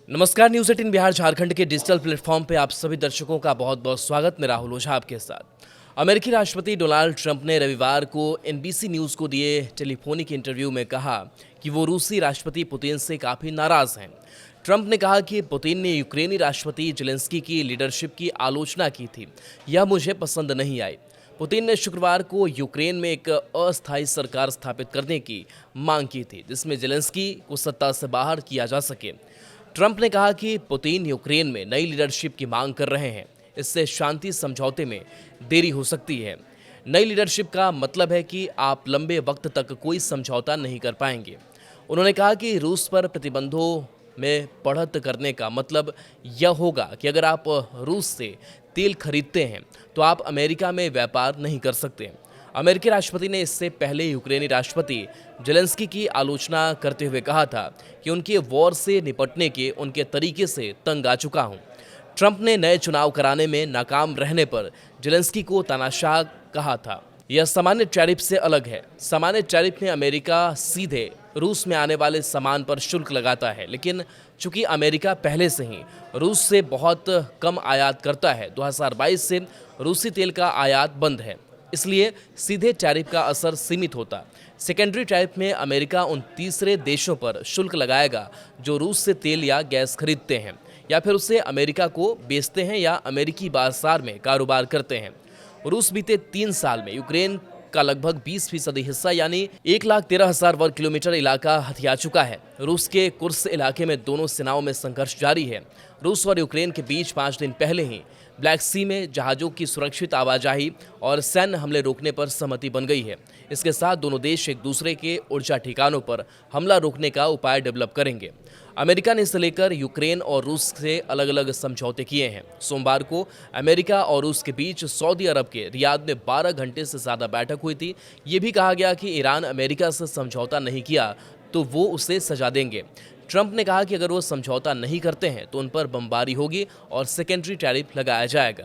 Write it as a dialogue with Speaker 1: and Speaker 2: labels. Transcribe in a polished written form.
Speaker 1: नमस्कार, न्यूज़ 18 बिहार झारखंड के digital platform पे आप सभी दर्शकों का बहुत बहुत स्वागत। मैं राहुल ओझा आपके साथ। अमेरिकी राष्ट्रपति डोनाल्ड ट्रंप ने रविवार को एनबीसी न्यूज़ को दिए टेलीफोनिक इंटरव्यू में कहा कि वो रूसी राष्ट्रपति पुतिन से काफ़ी नाराज़ हैं। ट्रंप ने कहा कि पुतिन ने यूक्रेनी राष्ट्रपति जेलेंस्की की लीडरशिप की आलोचना की थी, यह मुझे पसंद नहीं आई। पुतिन ने शुक्रवार को यूक्रेन में एक अस्थायी सरकार स्थापित करने की मांग की थी, जिसमें जेलेंस्की को सत्ता से बाहर किया जा सके। ट्रंप ने कहा कि पुतिन यूक्रेन में नई लीडरशिप की मांग कर रहे हैं, इससे शांति समझौते में देरी हो सकती है। नई लीडरशिप का मतलब है कि आप लंबे वक्त तक कोई समझौता नहीं कर पाएंगे। उन्होंने कहा कि रूस पर प्रतिबंधों में बढ़त करने का मतलब यह होगा कि अगर आप रूस से तेल खरीदते हैं तो आप अमेरिका में व्यापार नहीं कर सकते। अमेरिकी राष्ट्रपति ने इससे पहले यूक्रेनी राष्ट्रपति जेलेंस्की की आलोचना करते हुए कहा था कि उनके वॉर से निपटने के उनके तरीके से तंग आ चुका हूं। ट्रंप ने नए चुनाव कराने में नाकाम रहने पर जेलेंस्की को तानाशाह कहा था। यह सामान्य टैरिफ से अलग है। सामान्य टैरिफ में अमेरिका सीधे रूस में आने वाले सामान पर शुल्क लगाता है, लेकिन चूंकि अमेरिका पहले से ही रूस से बहुत कम आयात करता है, 2022 से रूसी तेल का आयात बंद है, इसलिए सीधे टैरिफ का असर सीमित होता। सेकेंडरी टैरिफ में अमेरिका उन तीसरे देशों पर शुल्क लगाएगा जो रूस से तेल या गैस खरीदते हैं या फिर उसे अमेरिका को बेचते हैं या अमेरिकी बाजार में कारोबार करते हैं। रूस बीते 3 साल में यूक्रेन का लगभग 20% हिस्सा यानी 1,13,000 वर्ग किलोमीटर इलाका हथिया चुका है। रूस के कुर्स्क इलाके में दोनों सेनाओं में संघर्ष जारी है। रूस और यूक्रेन के बीच 5 दिन पहले ही ब्लैक सी में जहाज़ों की सुरक्षित आवाजाही और सैन्य हमले रोकने पर सहमति बन गई है। इसके साथ दोनों देश एक दूसरे के ऊर्जा ठिकानों पर हमला रोकने का उपाय डेवलप करेंगे। अमेरिका ने इसे लेकर यूक्रेन और रूस से अलग अलग समझौते किए हैं। सोमवार को अमेरिका और रूस के बीच सऊदी अरब के रियाद में 12 घंटे से ज़्यादा बैठक हुई थी। ये भी कहा गया कि ईरान अमेरिका से समझौता नहीं किया तो वो उसे सजा देंगे। ट्रंप ने कहा कि अगर वो समझौता नहीं करते हैं तो उन पर बमबारी होगी और सेकेंडरी टैरिफ लगाया जाएगा।